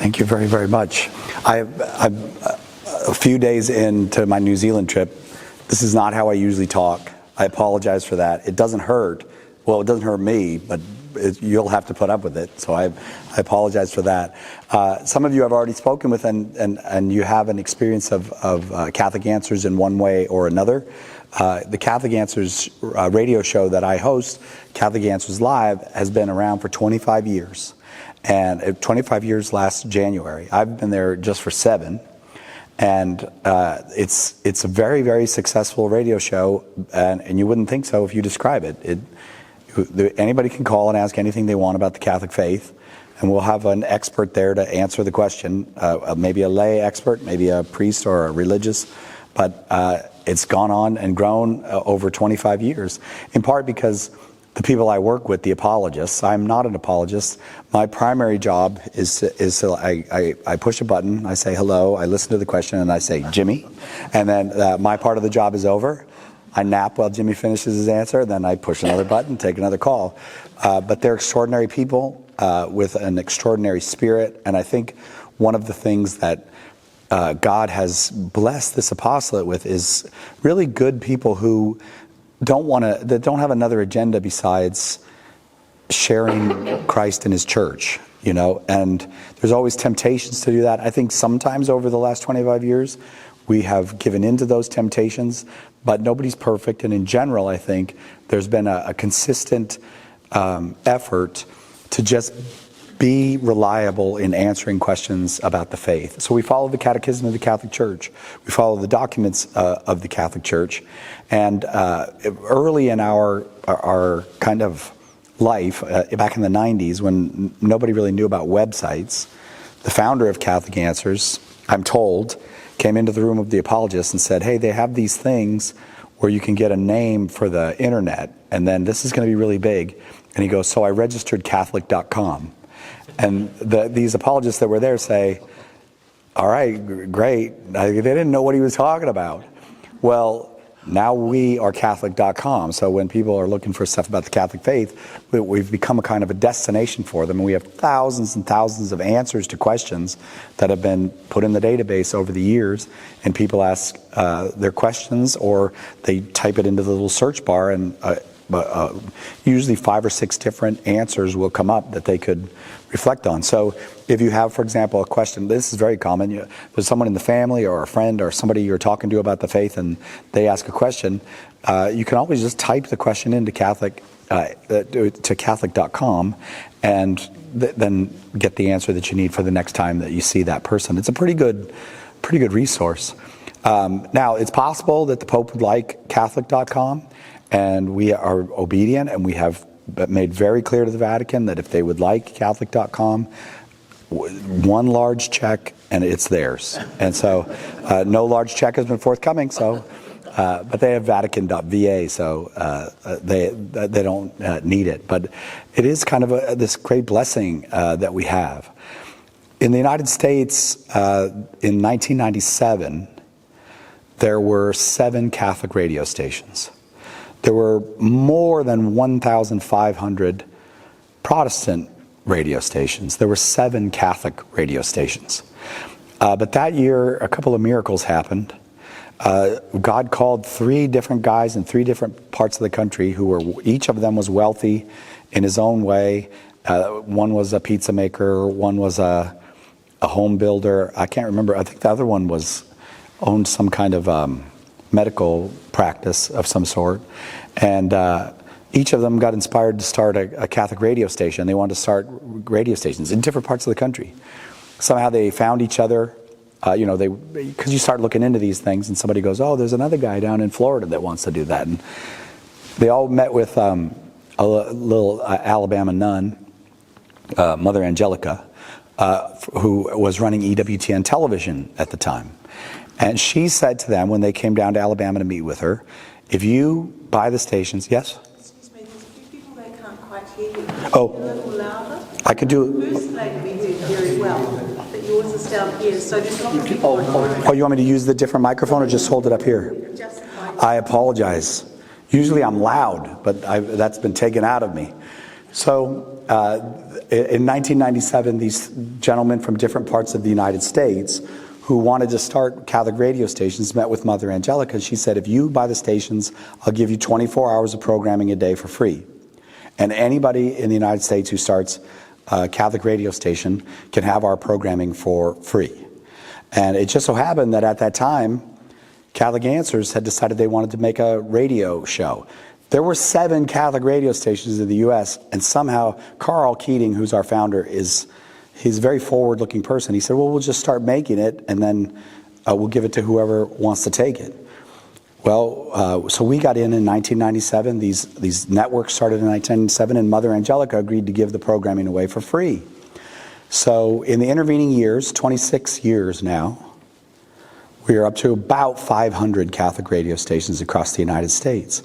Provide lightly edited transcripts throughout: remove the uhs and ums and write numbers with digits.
Thank you very, very much. I'm a few days into my New Zealand trip. This is not how I usually talk. I apologize for that. It doesn't hurt. Well, it doesn't hurt me, but you'll have to put up with it. So I apologize for that. Some of you I've already spoken with, and you have an experience of Catholic Answers in one way or another. The Catholic Answers radio show that I host, Catholic Answers Live, has been around for 25 years. And 25 years last January. I've been there just for 7. And it's a very, very successful radio show, and you wouldn't think so if you describe it. Anybody can call and ask anything they want about the Catholic faith, and we'll have an expert there to answer the question, maybe a lay expert, maybe a priest or a religious, but it's gone on and grown over 25 years, in part because the people I work with, the apologists. I'm not an apologist. My primary job is I push a button, I say hello, I listen to the question, and I say, Jimmy. And then my part of the job is over. I nap while Jimmy finishes his answer, then I push another button, take another call. But they're extraordinary people with an extraordinary spirit, and I think one of the things that God has blessed this apostolate with is really good people who that don't have another agenda besides sharing Christ and His church, and there's always temptations to do that. I think sometimes over the last 25 years, we have given into those temptations, but nobody's perfect. And in general, I think there's been a consistent effort to just be reliable in answering questions about the faith. So we follow the Catechism of the Catholic Church. We follow the documents of the Catholic Church. And early in our kind of life, back in the 90s, when nobody really knew about websites, the founder of Catholic Answers, I'm told, came into the room of the apologists and said, hey, they have these things where you can get a name for the internet, and then this is going to be really big. And he goes, so I registered Catholic.com. And these apologists that were there say, all right, great. They didn't know what he was talking about. Well, now we are Catholic.com. So when people are looking for stuff about the Catholic faith, we've become a kind of a destination for them. And we have thousands and thousands of answers to questions that have been put in the database over the years. And people ask their questions, or they type it into the little search bar, and usually 5 or 6 different answers will come up that they could reflect on. So if you have, for example, a question, this is very common. There's someone in the family or a friend or somebody you're talking to about the faith, and they ask a question. You can always just type the question into Catholic.com and then get the answer that you need for the next time that you see that person. It's a pretty good resource. Now, it's possible that the Pope would like Catholic.com, and we are obedient, and we have made very clear to the Vatican that if they would like Catholic.com, one large check and it's theirs. And so no large check has been forthcoming, so but they have Vatican.va, so they don't need it. But it is kind of this great blessing that we have. In the United States, in 1997, there were 7 Catholic radio stations. There were more than 1,500 Protestant radio stations. There were 7 Catholic radio stations. But that year, a couple of miracles happened. God called 3 different guys in 3 different parts of the country who were, each of them was wealthy in his own way. One was a pizza maker, one was a home builder. I can't remember. I think the other one owned some kind of medical practice of some sort, and each of them got inspired to start a Catholic radio station. They wanted to start radio stations in different parts of the country. Somehow they found each other, because you start looking into these things, and somebody goes, oh, there's another guy down in Florida that wants to do that. And they all met with a little Alabama nun, Mother Angelica, who was running EWTN television at the time. And she said to them, when they came down to Alabama to meet with her, if you buy the stations, yes? Excuse me, there's a few people that can't quite hear you. Oh, a little louder. I could do The first lady we heard very well, but yours is down here, so just not people. Oh, you want me to use the different microphone or just hold it up here? Just I apologize. Usually I'm loud, but that's been taken out of me. So in 1997, these gentlemen from different parts of the United States who wanted to start Catholic radio stations met with Mother Angelica. She said, if you buy the stations, I'll give you 24 hours of programming a day for free. And anybody in the United States who starts a Catholic radio station can have our programming for free. And it just so happened that at that time, Catholic Answers had decided they wanted to make a radio show. There were 7 Catholic radio stations in the U.S., and somehow Carl Keating, who's our founder, he's a very forward-looking person. He said, well, we'll just start making it, and then we'll give it to whoever wants to take it. Well, so we got in 1997. These networks started in 1997, and Mother Angelica agreed to give the programming away for free. So in the intervening years, 26 years now, we are up to about 500 Catholic radio stations across the United States.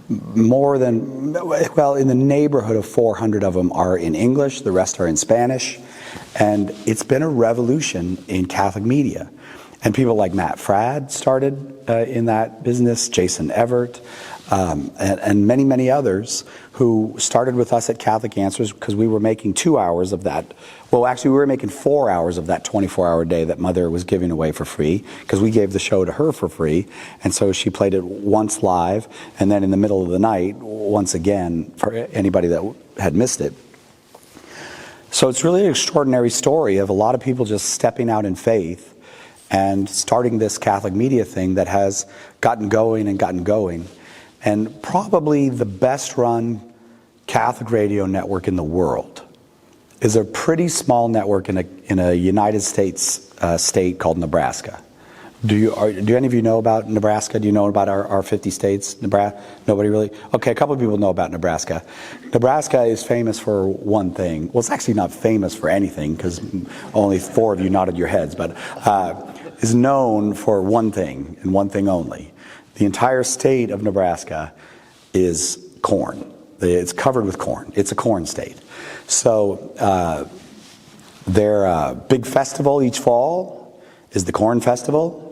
More than, well, in the neighborhood of 400 of them are in English, the rest are in Spanish, and it's been a revolution in Catholic media. And people like Matt Fradd started in that business, Jason Everett, and many, many others who started with us at Catholic Answers because we were making 2 hours of that. Well, actually, we were making 4 hours of that 24-hour day that Mother was giving away for free because we gave the show to her for free. And so she played it once live and then in the middle of the night once again for anybody that had missed it. So it's really an extraordinary story of a lot of people just stepping out in faith and starting this Catholic media thing that has gotten going and gotten going. And probably the best run Catholic radio network in the world is a pretty small network in a United States state called Nebraska. Do any of you know about Nebraska? Do you know about our 50 states? Nebraska? Nobody really? Okay, a couple of people know about Nebraska. Nebraska is famous for one thing. Well, it's actually not famous for anything because only 4 of you nodded your heads, but is known for one thing and one thing only. The entire state of Nebraska is corn. It's covered with corn. It's a corn state. So their big festival each fall is the Corn Festival.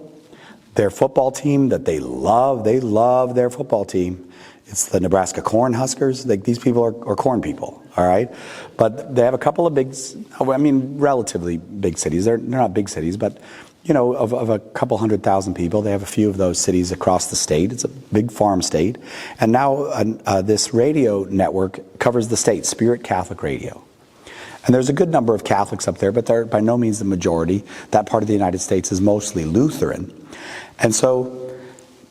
Their football team that they love their football team. It's the Nebraska Cornhuskers. These people are corn people, all right? But they have a couple of relatively big cities. They're not big cities, but you know, of a couple 100,000 people, they have a few of those cities across the state. It's a big farm state. And now this radio network covers the state, Spirit Catholic Radio. And there's a good number of Catholics up there, but they're by no means the majority. That part of the United States is mostly Lutheran. And so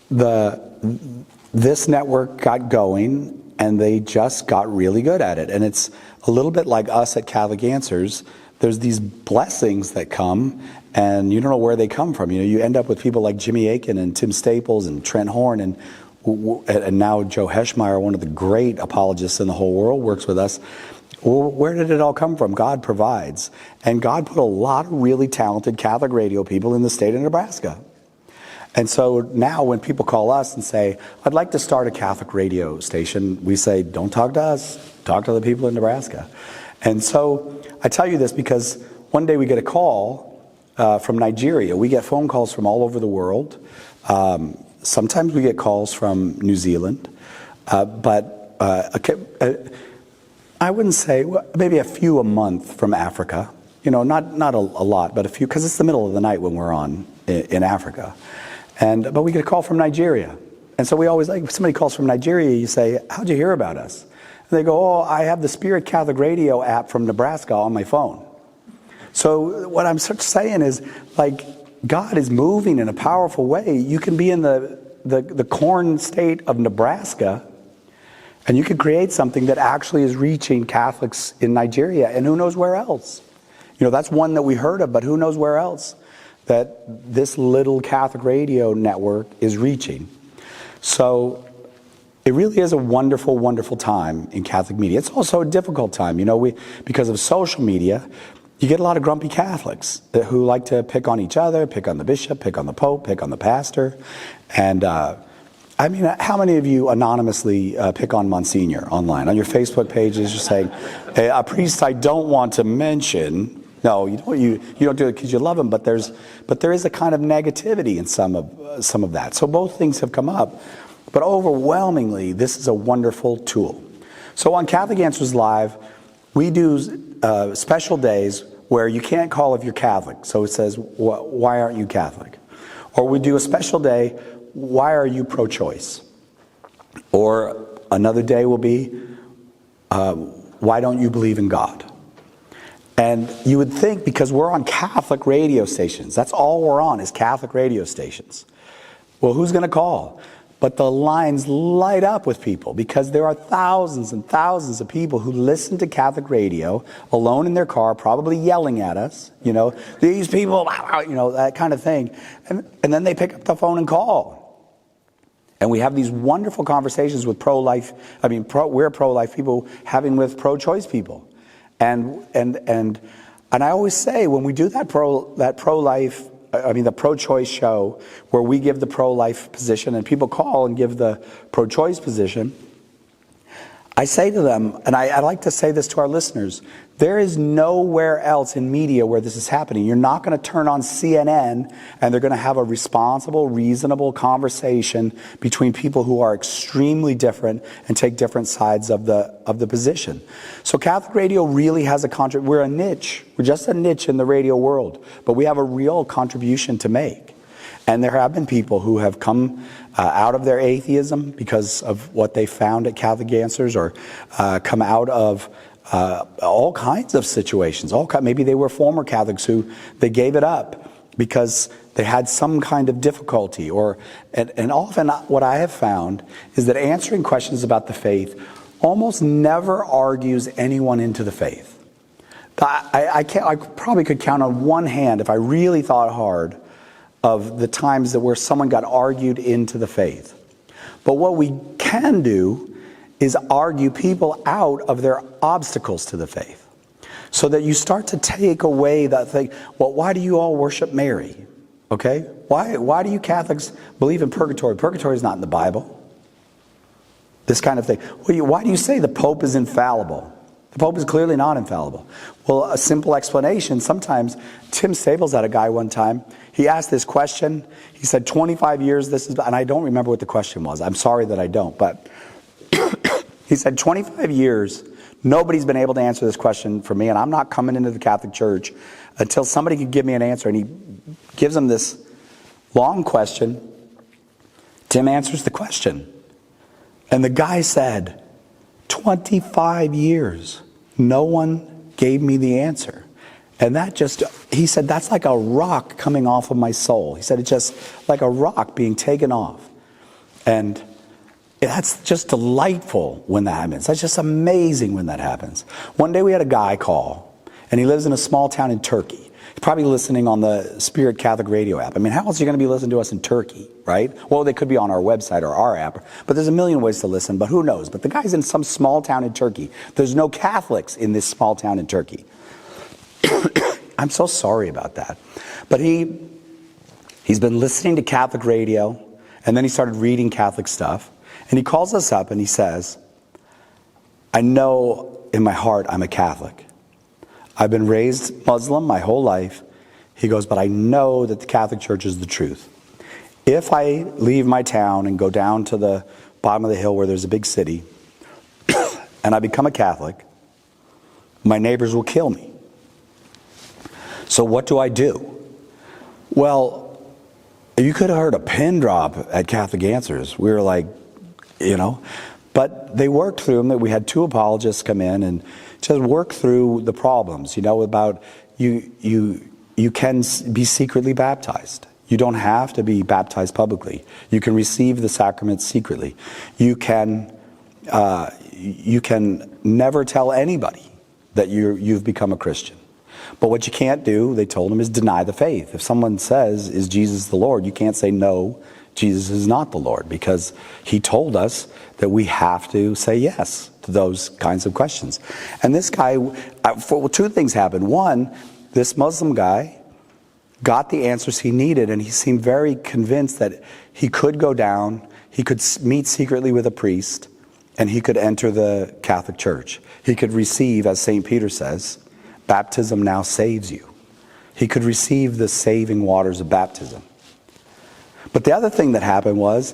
this network got going, and they just got really good at it. And it's a little bit like us at Catholic Answers. There's these blessings that come, and you don't know where they come from. You know, you end up with people like Jimmy Akin and Tim Staples and Trent Horn and now Joe Heschmeyer, one of the great apologists in the whole world, works with us. Well, where did it all come from? God provides. And God put a lot of really talented Catholic radio people in the state of Nebraska. And so now when people call us and say, I'd like to start a Catholic radio station, we say, don't talk to us, talk to the people in Nebraska. And so I tell you this because one day we get a call from Nigeria. We get phone calls from all over the world. Sometimes we get calls from New Zealand. But I wouldn't say, maybe a few a month from Africa. You know, not a lot, but a few, because it's the middle of the night when we're on in Africa. But we get a call from Nigeria. And so we always, like, if somebody calls from Nigeria, you say, how'd you hear about us? And they go, oh, I have the Spirit Catholic Radio app from Nebraska on my phone. So what I'm saying is, like, God is moving in a powerful way. You can be in the corn state of Nebraska, and you could create something that actually is reaching Catholics in Nigeria, and who knows where else. You know, that's one that we heard of, but who knows where else that this little Catholic radio network is reaching. So it really is a wonderful, wonderful time in Catholic media. It's also a difficult time. You know, because of social media, you get a lot of grumpy Catholics who like to pick on each other, pick on the bishop, pick on the pope, pick on the pastor. And I mean, how many of you anonymously pick on Monsignor online? On your Facebook pages, you're saying, hey, a priest I don't want to mention. No, you don't do it because you love him, but there is a kind of negativity in some of that. So both things have come up, but overwhelmingly, this is a wonderful tool. So on Catholic Answers Live, we do special days where you can't call if you're Catholic. So it says, why aren't you Catholic? Or we do a special day, why are you pro-choice? Or another day will be, why don't you believe in God? And you would think, because we're on Catholic radio stations, that's all we're on is Catholic radio stations. Well, who's going to call? But the lines light up with people because there are thousands and thousands of people who listen to Catholic radio alone in their car, probably yelling at us, these people, that kind of thing. And then they pick up the phone and call. And we have these wonderful conversations with we're pro-life people having with pro-choice people. And I always say when we do the pro-choice show where we give the pro-life position and people call and give the pro-choice position, I say to them, and I like to say this to our listeners, there is nowhere else in media where this is happening. You're not going to turn on CNN and they're going to have a responsible, reasonable conversation between people who are extremely different and take different sides of the position. So Catholic radio really has we're a niche. We're just a niche in the radio world, but we have a real contribution to make. And there have been people who have come out of their atheism because of what they found at Catholic Answers, or come out of all kinds of situations. Maybe they were former Catholics who they gave it up because they had some kind of difficulty. And often what I have found is that answering questions about the faith almost never argues anyone into the faith. I probably could count on one hand, if I really thought hard, of the times where someone got argued into the faith. But what we can do is argue people out of their obstacles to the faith. So that you start to take away that thing, well, why do you all worship Mary? Okay? Why do you Catholics believe in purgatory? Purgatory is not in the Bible. This kind of thing. Why do you say the Pope is infallible? The Pope is clearly not infallible. Well, a simple explanation, sometimes, Tim Staples had a guy one time, he asked this question, he said 25 years, and I don't remember what the question was, I'm sorry that I don't, but he said 25 years, nobody's been able to answer this question for me, and I'm not coming into the Catholic Church until somebody can give me an answer. And he gives him this long question. Tim answers the question. And the guy said, 25 years, no one gave me the answer. And he said, that's like a rock coming off of my soul. He said, it's just like a rock being taken off. And that's just delightful when that happens. That's just amazing when that happens. One day we had a guy call, and he lives in a small town in Turkey. He's probably listening on the Spirit Catholic radio app. I mean, how else are you going to be listening to us in Turkey, right? Well, they could be on our website or our app, but there's a million ways to listen, but who knows? But the guy's in some small town in Turkey. There's no Catholics in this small town in Turkey. I'm so sorry about that. But he's been listening to Catholic radio, and then he started reading Catholic stuff, and he calls us up and he says, I know in my heart I'm a Catholic. I've been raised Muslim my whole life. He goes, but I know that the Catholic Church is the truth. If I leave my town and go down to the bottom of the hill where there's a big city, and I become a Catholic, my neighbors will kill me. So what do I do? Well, you could have heard a pin drop at Catholic Answers. We were like, but they worked through them. We had 2 apologists come in and just work through the problems, about you can be secretly baptized. You don't have to be baptized publicly. You can receive the sacrament secretly. You can never tell anybody that you've become a Christian. But what you can't do, they told him, is deny the faith. If someone says, is Jesus the Lord, you can't say, no, Jesus is not the Lord, because he told us that we have to say yes to those kinds of questions. And this guy, 2 things happened. One, this Muslim guy got the answers he needed, and he seemed very convinced that he could go down, he could meet secretly with a priest, and he could enter the Catholic Church. He could receive, as St. Peter says, baptism now saves you. He could receive the saving waters of baptism. But the other thing that happened was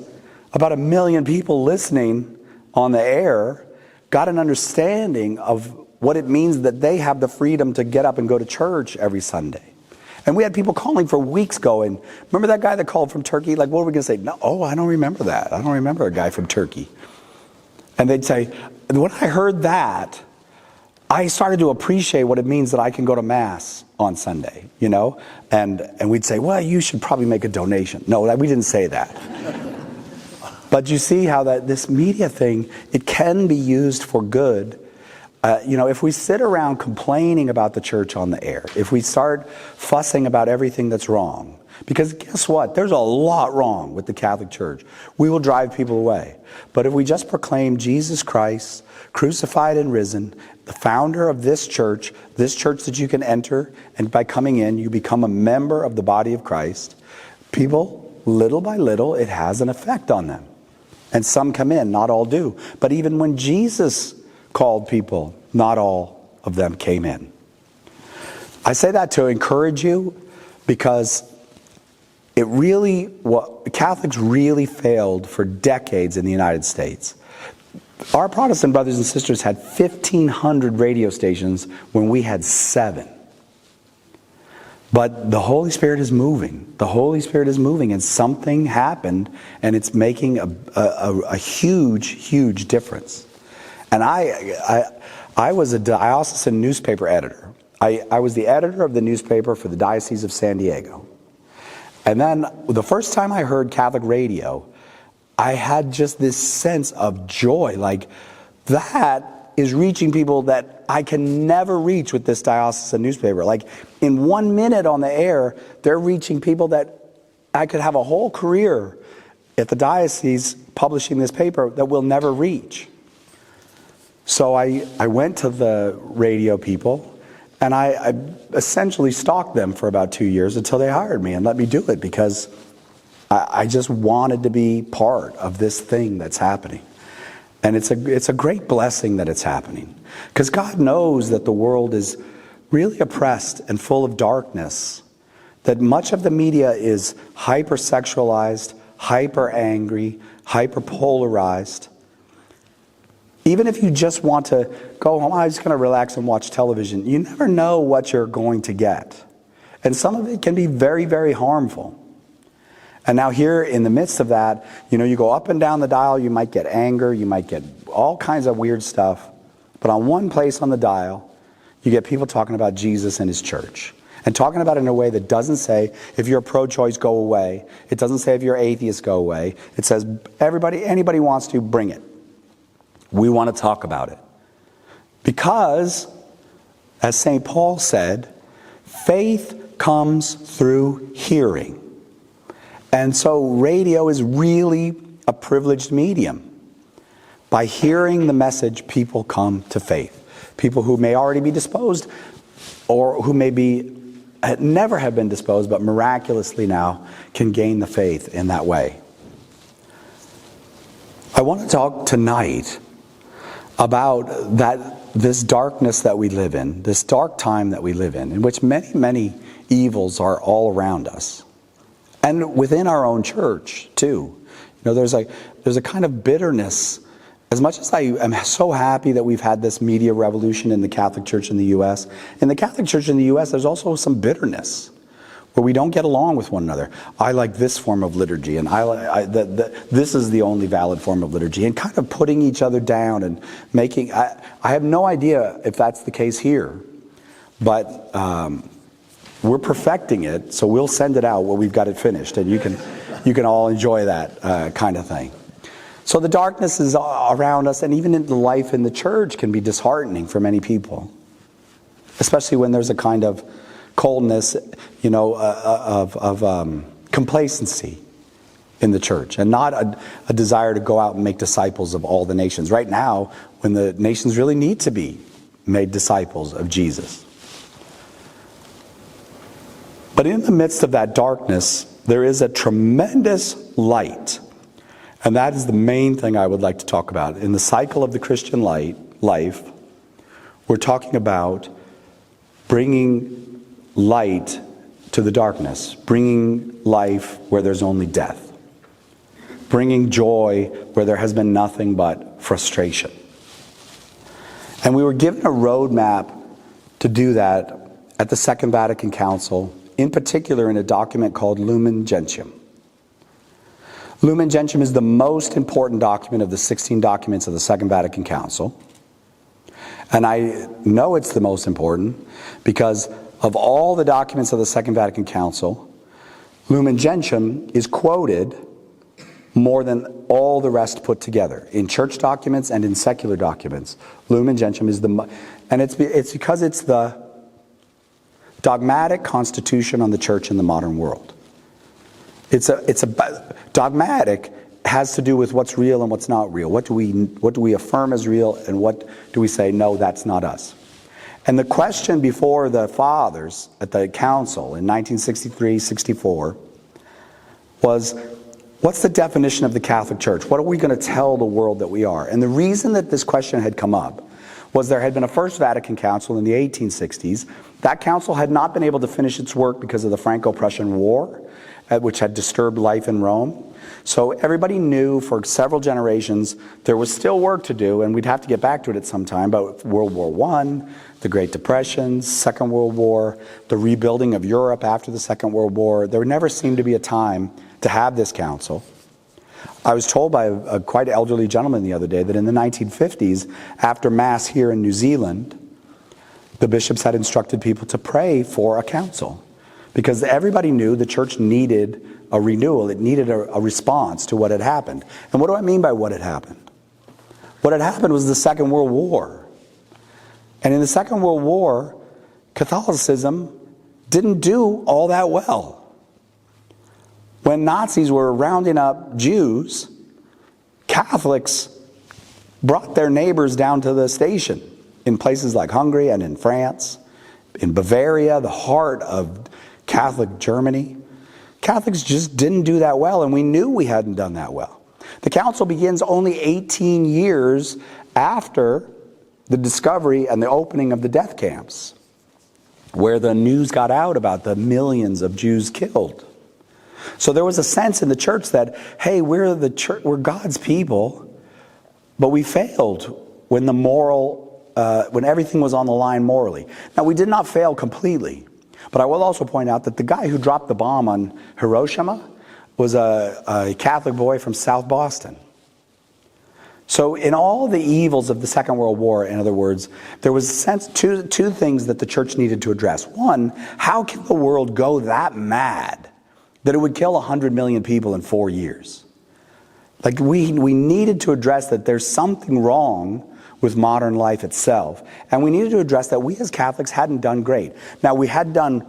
about 1 million people listening on the air got an understanding of what it means that they have the freedom to get up and go to church every Sunday. And we had people calling for weeks going, remember that guy that called from Turkey? Like, what were we going to say? No, I don't remember that. I don't remember a guy from Turkey. And they'd say, when I heard that, I started to appreciate what it means that I can go to Mass on Sunday, you know? And we'd say, well, you should probably make a donation. No, we didn't say that. But you see how that this media thing, it can be used for good. You know, if we sit around complaining about the church on the air, if we start fussing about everything that's wrong, because guess what? There's a lot wrong with the Catholic Church. We will drive people away. But if we just proclaim Jesus Christ, crucified and risen, the founder of this church that you can enter, and by coming in, you become a member of the body of Christ, people, little by little, it has an effect on them. And some come in, not all do. But even when Jesus called people, not all of them came in. I say that to encourage you because Catholics really failed for decades in the United States. Our Protestant brothers and sisters had 1,500 radio stations when we had 7. But the Holy Spirit is moving. The Holy Spirit is moving, and something happened, and it's making a huge, huge difference. And I was a diocesan newspaper editor. I was the editor of the newspaper for the Diocese of San Diego. And then the first time I heard Catholic radio, I had just this sense of joy. Like, that is reaching people that I can never reach with this diocesan newspaper. Like, in 1 minute on the air, they're reaching people that I could have a whole career at the diocese publishing this paper that we'll never reach. So I went to the radio people, and I essentially stalked them for about 2 years until they hired me and let me do it, because I just wanted to be part of this thing that's happening. And it's a great blessing that it's happening, because God knows that the world is really oppressed and full of darkness, that much of the media is hypersexualized, hyper angry, hyper polarized. Even if you just want to go home, I'm just going to relax and watch television, you never know what you're going to get. And some of it can be very, very harmful. And now here in the midst of that, you know, you go up and down the dial, you might get anger, you might get all kinds of weird stuff. But on one place on the dial, you get people talking about Jesus and his church. And talking about it in a way that doesn't say, if you're pro-choice, go away. It doesn't say, if you're atheist, go away. It says, anybody wants to, bring it. We want to talk about it. Because, as St. Paul said, faith comes through hearing. And so radio is really a privileged medium. By hearing the message, people come to faith. People who may already be disposed, or who never have been disposed, but miraculously now can gain the faith in that way. I want to talk tonight about this darkness that we live in, this dark time that we live in which many, many evils are all around us. And within our own church, too. You know, there's a kind of bitterness. As much as I am so happy that we've had this media revolution in the Catholic Church in the U.S., in the Catholic Church in the U.S., there's also some bitterness where we don't get along with one another. I like this form of liturgy, and this is the only valid form of liturgy, and kind of putting each other down and making... I have no idea if that's the case here, but we're perfecting it, so we'll send it out when we've got it finished, and you can all enjoy that kind of thing. So the darkness is around us, and even in the life in the church can be disheartening for many people, especially when there's a kind of coldness, you know, of complacency in the church, and not a desire to go out and make disciples of all the nations. Right now, when the nations really need to be made disciples of Jesus. But in the midst of that darkness, there is a tremendous light. And that is the main thing I would like to talk about. In the cycle of the Christian life, we're talking about bringing light to the darkness, bringing life where there's only death, bringing joy where there has been nothing but frustration. And we were given a roadmap to do that at the Second Vatican Council, in particular in a document called Lumen Gentium. Lumen Gentium is the most important document of the 16 documents of the Second Vatican Council. And I know it's the most important because of all the documents of the Second Vatican Council, Lumen Gentium is quoted more than all the rest put together in church documents and in secular documents. Lumen Gentium is and it's because it's the dogmatic constitution on the church in the modern world. It's a dogmatic has to do with what's real and what's not real. What do we affirm as real, and what do we say, no, that's not us? And the question before the fathers at the council in 1963-64 was, what's the definition of the Catholic Church? What are we going to tell the world that we are? And the reason that this question had come up was there had been a First Vatican Council in the 1860s. That council had not been able to finish its work because of the Franco-Prussian War, which had disturbed life in Rome. So everybody knew for several generations there was still work to do, and we'd have to get back to it at some time, but World War I, the Great Depression, Second World War, the rebuilding of Europe after the Second World War, there never seemed to be a time to have this council. I was told by a quite elderly gentleman the other day that in the 1950s, after Mass here in New Zealand, the bishops had instructed people to pray for a council because everybody knew the church needed a renewal. It needed a response to what had happened. And what do I mean by what had happened? What had happened was the Second World War. And in the Second World War, Catholicism didn't do all that well. When Nazis were rounding up Jews, Catholics brought their neighbors down to the station in places like Hungary and in France, in Bavaria, the heart of Catholic Germany. Catholics just didn't do that well, and we knew we hadn't done that well. The council begins only 18 years after the discovery and the opening of the death camps, where the news got out about the millions of Jews killed. So there was a sense in the church that, hey, we're the church, we're God's people, but we failed when when everything was on the line morally. Now, we did not fail completely, but I will also point out that the guy who dropped the bomb on Hiroshima was a Catholic boy from South Boston. So in all the evils of the Second World War, in other words, there was a sense, two things that the church needed to address. One, how can the world go that mad that it would kill 100 million people in 4 years? Like we needed to address that there's something wrong with modern life itself. And we needed to address that we as Catholics hadn't done great. Now, we had done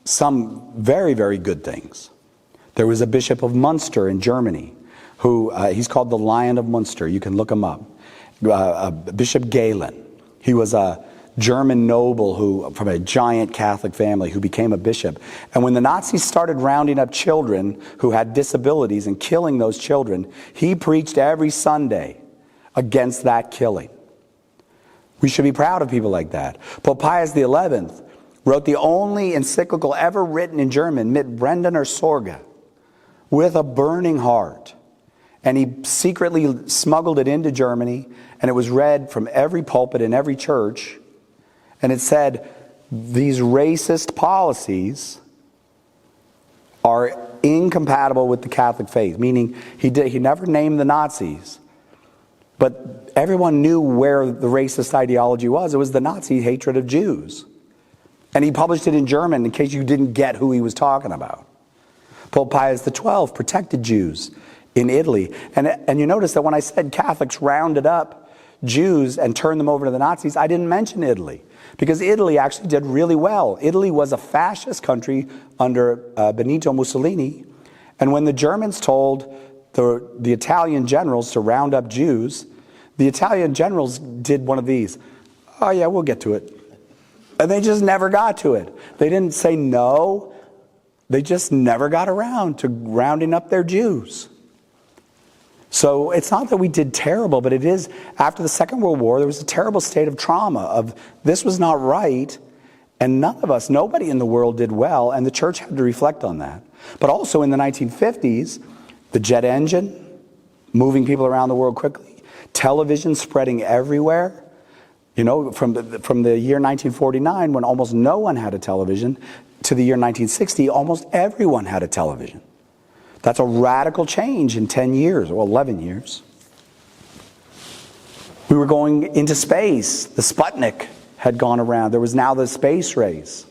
some very, very good things. There was a bishop of Munster in Germany who, he's called the Lion of Munster. You can look him up. Bishop Galen. He was a German noble from a giant Catholic family who became a bishop. And when the Nazis started rounding up children who had disabilities and killing those children, he preached every Sunday against that killing. We should be proud of people like that. Pope Pius XI wrote the only encyclical ever written in German, Mit brennender Sorge, with a burning heart. And he secretly smuggled it into Germany, and it was read from every pulpit in every church. And it said, these racist policies are incompatible with the Catholic faith, meaning he never named the Nazis. But everyone knew where the racist ideology was. It was the Nazi hatred of Jews. And he published it in German in case you didn't get who he was talking about. Pope Pius XII protected Jews in Italy. And you notice that when I said Catholics rounded up Jews and turned them over to the Nazis, I didn't mention Italy. Because Italy actually did really well. Italy was a fascist country under Benito Mussolini. And when the Germans told the Italian generals to round up Jews, the Italian generals did one of these. Oh yeah, we'll get to it. And they just never got to it. They didn't say no. They just never got around to rounding up their Jews. So it's not that we did terrible, but it is, after the Second World War, there was a terrible state of trauma of this was not right, and nobody in the world did well, and the church had to reflect on that. But also in the 1950s, the jet engine, moving people around the world quickly, television spreading everywhere, You know, from the year 1949, when almost no one had a television, to the year 1960, almost everyone had a television. That's a radical change in 10 years, or 11 years. We were going into space. The Sputnik had gone around. There was now the space race.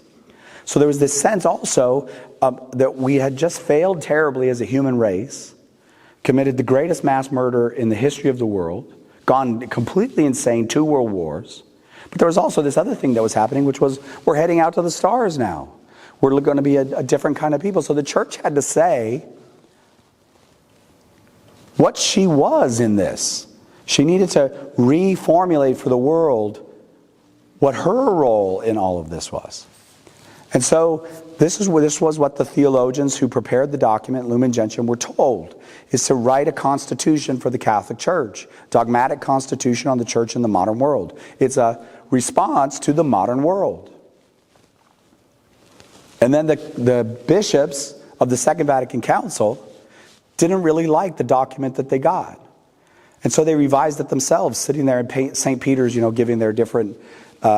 So there was this sense also that we had just failed terribly as a human race, committed the greatest mass murder in the history of the world, gone completely insane, 2 world wars. But there was also this other thing that was happening, which was we're heading out to the stars now. We're going to be a different kind of people. So the church had to say what she was in this. She needed to reformulate for the world what her role in all of this was. And so this was what the theologians who prepared the document, Lumen Gentium, were told, is to write a constitution for the Catholic Church, dogmatic constitution on the church in the modern world. It's a response to the modern world. And then the bishops of the Second Vatican Council didn't really like the document that they got. And so they revised it themselves, sitting there in St. Peter's, giving their different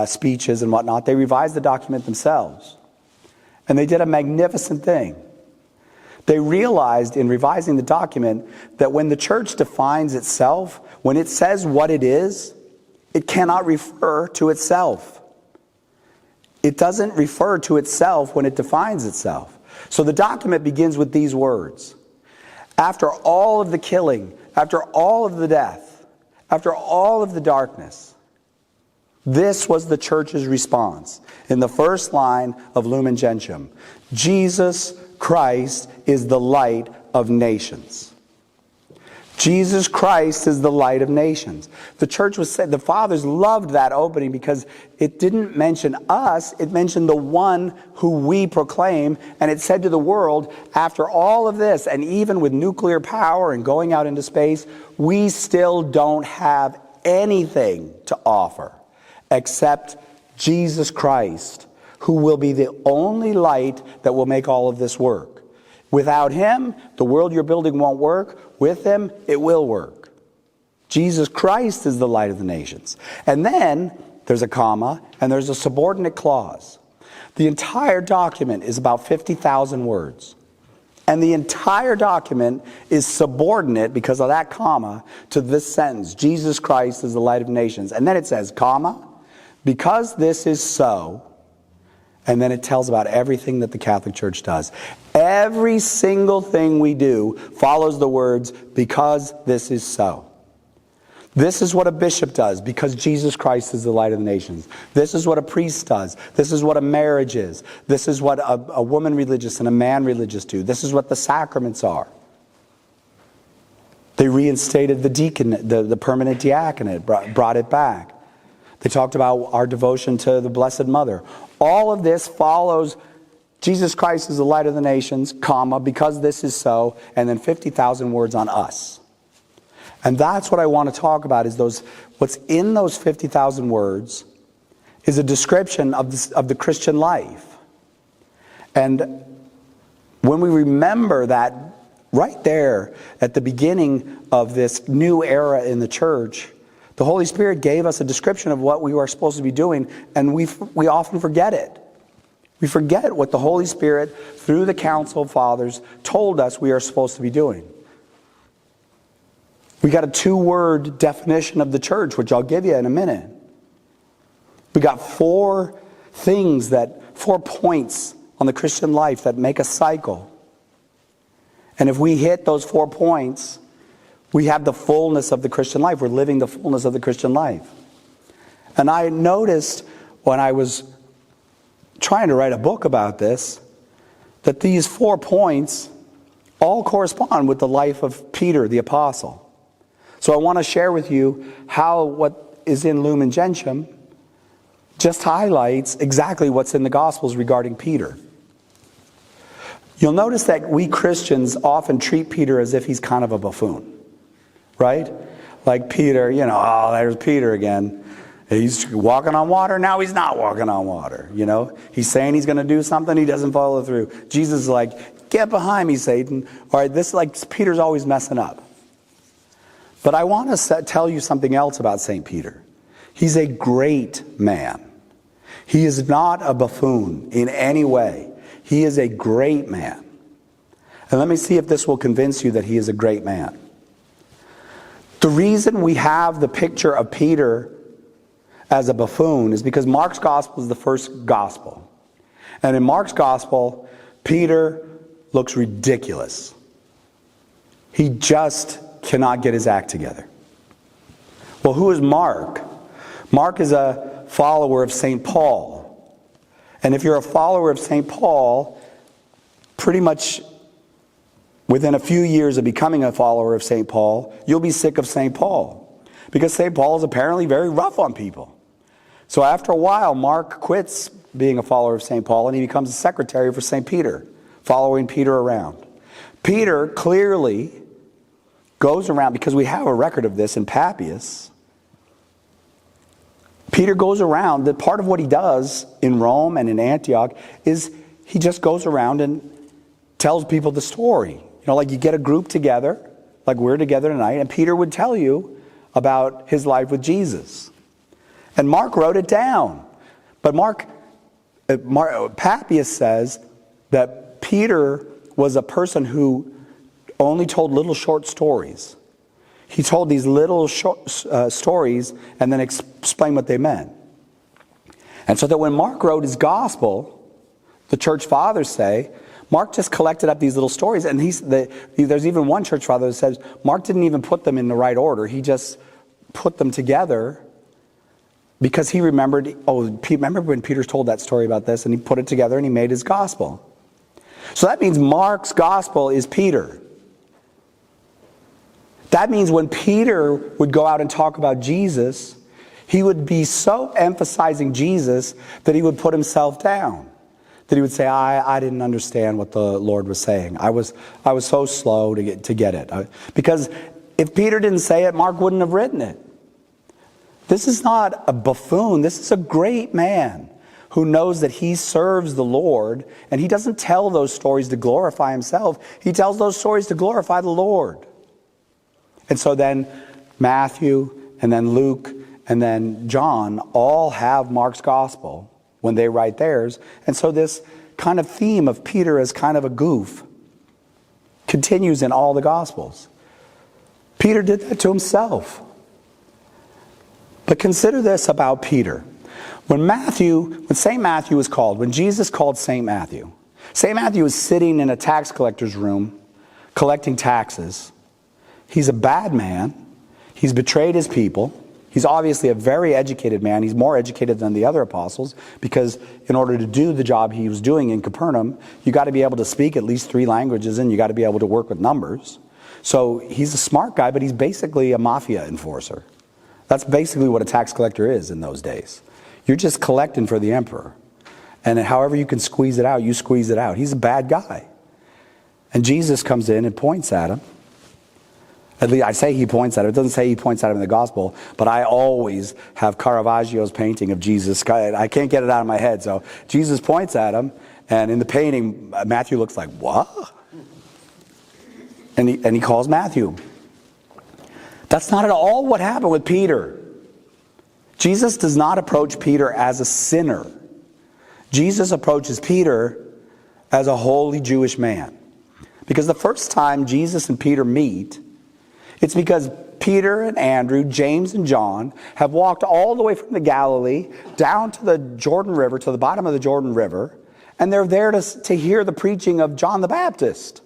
speeches and whatnot. They revised the document themselves. And they did a magnificent thing. They realized in revising the document that when the church defines itself, when it says what it is, it cannot refer to itself. It doesn't refer to itself when it defines itself. So the document begins with these words. After all of the killing, after all of the death, after all of the darkness, this was the church's response. In the first line of Lumen Gentium, Jesus Christ is the light of nations. Jesus Christ is the light of nations. The church was said, the fathers loved that opening because it didn't mention us, it mentioned the one who we proclaim, and it said to the world, after all of this, and even with nuclear power and going out into space, we still don't have anything to offer except Jesus Christ, who will be the only light that will make all of this work. Without him, the world you're building won't work. With him, it will work. Jesus Christ is the light of the nations. And then there's a comma and there's a subordinate clause. The entire document is about 50,000 words. And the entire document is subordinate, because of that comma, to this sentence, Jesus Christ is the light of nations. And then it says, comma, because this is so, and then it tells about everything that the Catholic Church does. Every single thing we do follows the words, because this is so. This is what a bishop does, because Jesus Christ is the light of the nations. This is what a priest does. This is what a marriage is. This is what a woman religious and a man religious do. This is what the sacraments are. They reinstated the deacon, the permanent diaconate, brought it back. They talked about our devotion to the Blessed Mother. All of this follows Jesus Christ is the light of the nations, comma, because this is so, and then 50,000 words on us. And that's what I want to talk about, is what's in those 50,000 words is a description of the Christian life. And when we remember that right there at the beginning of this new era in the church, the Holy Spirit gave us a description of what we are supposed to be doing, and we often forget it. We forget what the Holy Spirit, through the Council of Fathers, told us we are supposed to be doing. We got a 2-word definition of the church, which I'll give you in a minute. We got 4 points on the Christian life that make a cycle. And if we hit those 4 points, we have the fullness of the Christian life. We're living the fullness of the Christian life. And I noticed when I was trying to write a book about this, that these 4 points all correspond with the life of Peter the Apostle. So I want to share with you how what is in Lumen Gentium just highlights exactly what's in the Gospels regarding Peter. You'll notice that we Christians often treat Peter as if he's kind of a buffoon. Right? Like Peter, oh, there's Peter again. He's walking on water, now he's not walking on water. He's saying he's going to do something, he doesn't follow through. Jesus is like, get behind me, Satan. All right, Peter's always messing up. But I want to tell you something else about St. Peter. He's a great man. He is not a buffoon in any way. He is a great man. And let me see if this will convince you that he is a great man. The reason we have the picture of Peter as a buffoon is because Mark's gospel is the first gospel. And in Mark's gospel, Peter looks ridiculous. He just cannot get his act together. Well, who is Mark? Mark is a follower of St. Paul. And if you're a follower of St. Paul, pretty much within a few years of becoming a follower of St. Paul, you'll be sick of St. Paul. Because St. Paul is apparently very rough on people. So after a while, Mark quits being a follower of St. Paul and he becomes a secretary for St. Peter, following Peter around. Peter clearly goes around, because we have a record of this in Papias. Peter goes around, that part of what he does in Rome and in Antioch is he just goes around and tells people the story. You know, like you get a group together, like we're together tonight, and Peter would tell you about his life with Jesus. And Mark wrote it down. But Papias says that Peter was a person who only told little short stories. He told these little short stories and then explained what they meant. And so that when Mark wrote his gospel, the church fathers say, Mark just collected up these little stories. And there's even one church father that says Mark didn't even put them in the right order. He just put them together because he remembered, remember when Peter told that story about this, and he put it together and he made his gospel. So that means Mark's gospel is Peter. That means when Peter would go out and talk about Jesus, he would be so emphasizing Jesus that he would put himself down. That he would say, I didn't understand what the Lord was saying. I was so slow to get it. Because if Peter didn't say it, Mark wouldn't have written it. This is not a buffoon. This is a great man who knows that he serves the Lord, and he doesn't tell those stories to glorify himself. He tells those stories to glorify the Lord. And so then Matthew and then Luke and then John all have Mark's gospel when they write theirs. And so this kind of theme of Peter as kind of a goof continues in all the gospels. Peter did that to himself. But consider this about Peter. When St. Matthew was called, when Jesus called St. Matthew was sitting in a tax collector's room collecting taxes. He's a bad man. He's betrayed his people. He's obviously a very educated man. He's more educated than the other apostles because in order to do the job he was doing in Capernaum, you got to be able to speak at least 3 languages and you got to be able to work with numbers. So he's a smart guy, but he's basically a mafia enforcer. That's basically what a tax collector is in those days. You're just collecting for the emperor. And however you can squeeze it out, you squeeze it out. He's a bad guy. And Jesus comes in and points at him. At least I say he points at him. It doesn't say he points at him in the gospel, but I always have Caravaggio's painting of Jesus. I can't get it out of my head. So Jesus points at him, and in the painting, Matthew looks like, what? And he calls Matthew. That's not at all what happened with Peter. Jesus does not approach Peter as a sinner. Jesus approaches Peter as a holy Jewish man. Because the first time Jesus and Peter meet, it's because Peter and Andrew, James and John have walked all the way from the Galilee down to the Jordan River, to the bottom of the Jordan River, and they're there to hear the preaching of John the Baptist.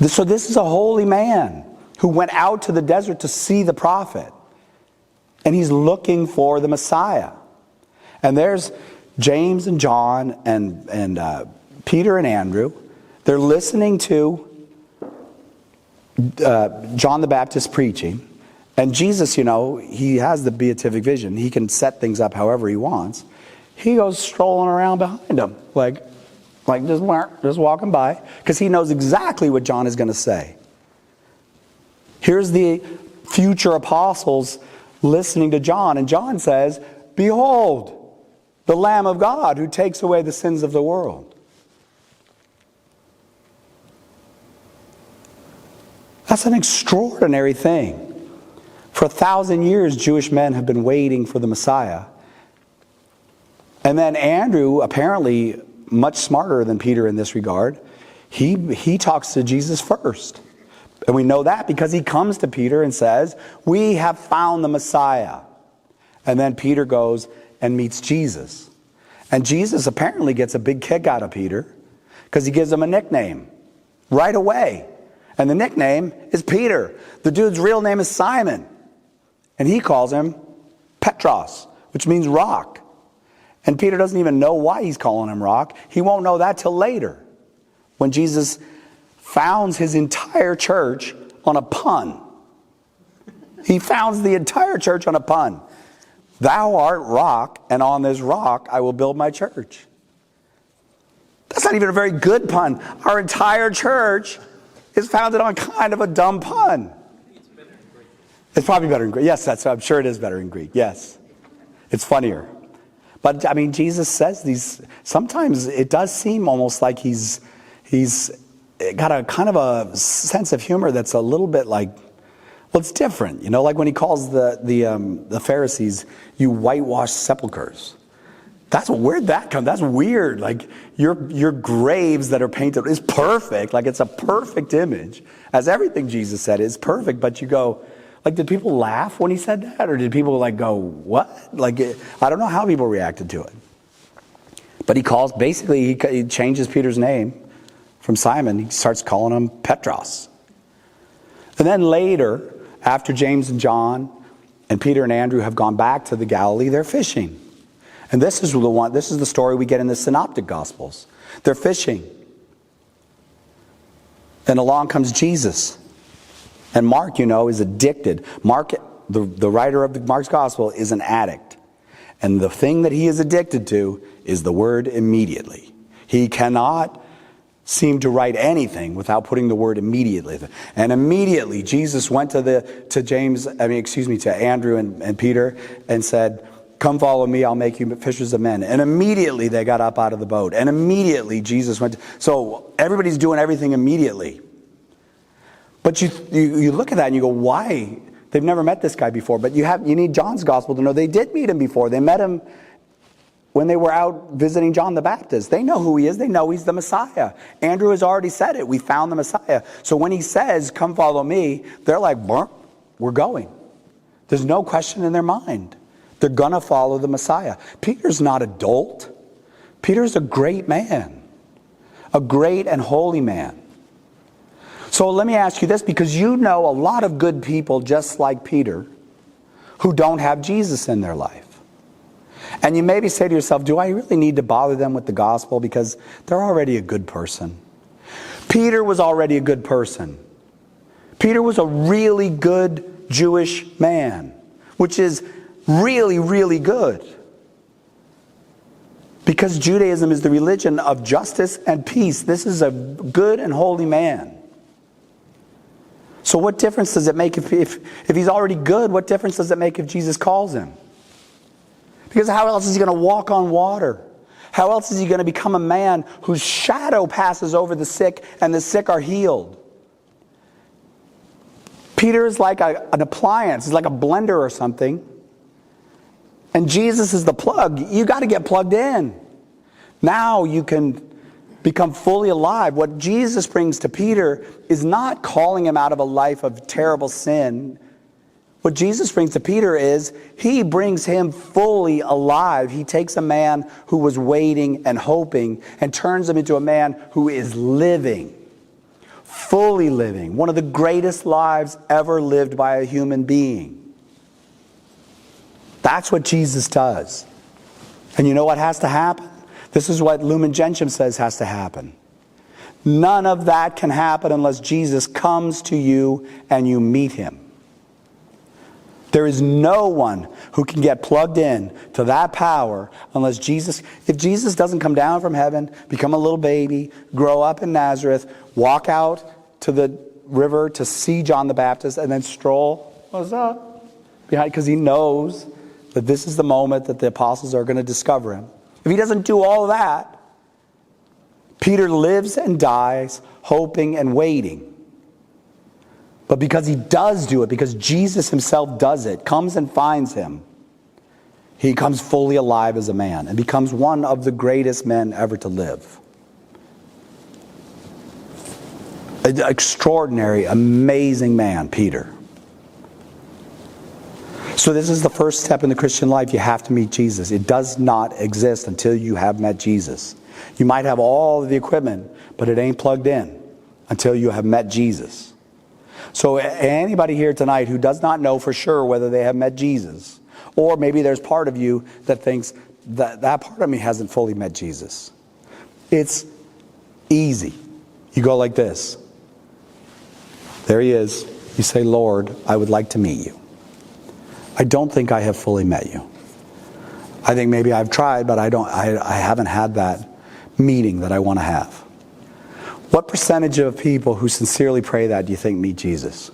So this is a holy man who went out to the desert to see the prophet. And he's looking for the Messiah. And there's James and John and Peter and Andrew. They're listening to John the Baptist preaching. And Jesus, he has the beatific vision. He can set things up however he wants. He goes strolling around behind them, like just walking by, because he knows exactly what John is going to say. Here's the future apostles listening to John, and John says, "Behold, the Lamb of God who takes away the sins of the world." That's an extraordinary thing For 1,000 years, Jewish men have been waiting for the Messiah. And then Andrew, apparently much smarter than Peter in this regard, he talks to Jesus first. And we know that because he comes to Peter and says, "We have found the Messiah." And then Peter goes and meets Jesus. And Jesus apparently gets a big kick out of Peter because he gives him a nickname right away. And the nickname is Peter. The dude's real name is Simon. And he calls him Petros, which means rock. And Peter doesn't even know why he's calling him rock. He won't know that till later, when Jesus founds his entire church on a pun. He founds the entire church on a pun. "Thou art rock, and on this rock I will build my church." That's not even a very good pun. Our entire church is founded on kind of a dumb pun. It's probably better in Greek. Yes, I'm sure it is better in Greek. Yes. It's funnier. But, I mean, Jesus says these, sometimes it does seem almost like he's got a kind of a sense of humor that's a little bit like, well, it's different. You know, like when he calls the Pharisees, "You whitewashed sepulchers." Where'd that come? That's weird. Like your graves that are painted is perfect. Like it's a perfect image. As everything Jesus said is perfect. But you go, like, did people laugh when he said that? Or did people like go, what? Like, I don't know how people reacted to it. But he calls, basically he changes Peter's name from Simon. He starts calling him Petros. And then later, after James and John and Peter and Andrew have gone back to the Galilee, they're fishing. And this is the story we get in the Synoptic Gospels. They're fishing. And along comes Jesus. And Mark, is addicted. Mark, the writer of Mark's Gospel, is an addict. And the thing that he is addicted to is the word immediately. He cannot seem to write anything without putting the word immediately. And immediately Jesus went to Andrew and Peter and said, "Come follow me, I'll make you fishers of men." And immediately they got up out of the boat. And immediately Jesus went. So everybody's doing everything immediately. But you look at that and you go, why? They've never met this guy before. But you need John's Gospel to know they did meet him before. They met him when they were out visiting John the Baptist. They know who he is. They know he's the Messiah. Andrew has already said it. We found the Messiah. So when he says, "Come follow me," they're like, "We're going." There's no question in their mind. They're going to follow the Messiah. Peter's not a dolt. Peter's a great man. A great and holy man. So let me ask you this, because you know a lot of good people just like Peter who don't have Jesus in their life. And you maybe say to yourself, do I really need to bother them with the gospel because they're already a good person? Peter was already a good person. Peter was a really good Jewish man, which is really, really good. Because Judaism is the religion of justice and peace. This is a good and holy man. So what difference does it make if he's already good, what difference does it make if Jesus calls him? Because how else is he going to walk on water? How else is he going to become a man whose shadow passes over the sick and the sick are healed? Peter is like an appliance. He's like a blender or something. And Jesus is the plug. You got to get plugged in. Now you can become fully alive. What Jesus brings to Peter is not calling him out of a life of terrible sin. What Jesus brings to Peter is he brings him fully alive. He takes a man who was waiting and hoping and turns him into a man who is living, fully living, one of the greatest lives ever lived by a human being. That's what Jesus does. And you know what has to happen? This is what Lumen Gentium says has to happen. None of that can happen unless Jesus comes to you and you meet him. There is no one who can get plugged in to that power unless Jesus, if Jesus doesn't come down from heaven, become a little baby, grow up in Nazareth, walk out to the river to see John the Baptist, and then stroll, what's up? Behind, because he knows that this is the moment that the apostles are going to discover him. If he doesn't do all of that, Peter lives and dies hoping and waiting. But because he does do it, because Jesus himself does it, comes and finds him, he comes fully alive as a man and becomes one of the greatest men ever to live. An extraordinary, amazing man, Peter. So this is the first step in the Christian life. You have to meet Jesus. It does not exist until you have met Jesus. You might have all of the equipment, but it ain't plugged in until you have met Jesus. So anybody here tonight who does not know for sure whether they have met Jesus, or maybe there's part of you that thinks that part of me hasn't fully met Jesus. It's easy. You go like this. There he is. You say, Lord, I would like to meet you. I don't think I have fully met you. I think maybe I've tried, but I haven't had that meeting that I want to have. What percentage of people who sincerely pray that do you think meet Jesus?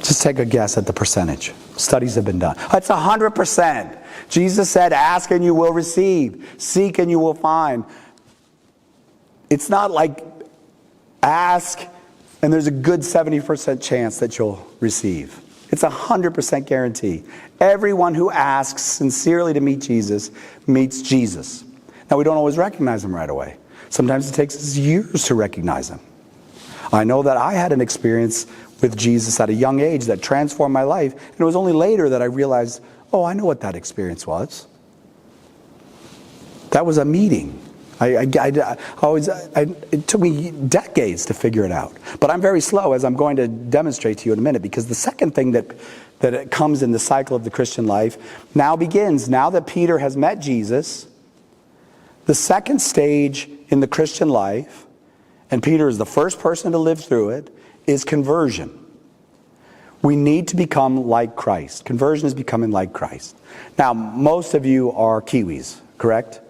Just take a guess at the percentage. Studies have been done. It's 100%. Jesus said, ask and you will receive. Seek and you will find. It's not like ask and there's a good 70% chance that you'll receive. It's 100% guarantee. Everyone who asks sincerely to meet Jesus meets Jesus. Now, we don't always recognize him right away. Sometimes it takes us years to recognize him. I know that I had an experience with Jesus at a young age that transformed my life, and it was only later that I realized, oh, I know what that experience was. That was a meeting. It took me decades to figure it out. But I'm very slow, as I'm going to demonstrate to you in a minute, because the second thing that comes in the cycle of the Christian life now begins. Now that Peter has met Jesus, the second stage in the Christian life, and Peter is the first person to live through it, is conversion. We need to become like Christ. Conversion is becoming like Christ. Now, most of you are Kiwis, correct?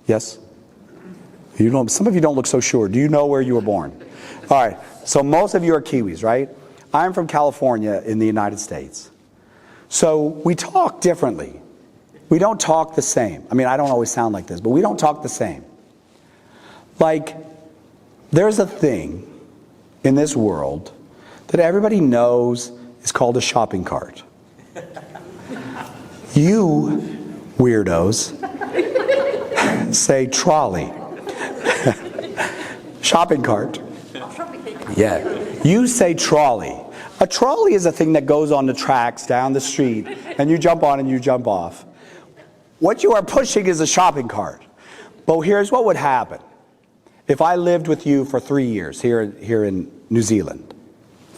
Yes? Some of you don't look so sure. Do you know where you were born? All right. So most of you are Kiwis, right? I'm from California in the United States. So we talk differently. We don't talk the same. I mean, I don't always sound like this, but we don't talk the same. Like, there's a thing in this world that everybody knows is called a shopping cart. You weirdos say trolley. Shopping cart. Yeah. You say trolley. A trolley is a thing that goes on the tracks down the street, and you jump on and you jump off. What you are pushing is a shopping cart. But here's what would happen. If I lived with you for 3 years here in New Zealand,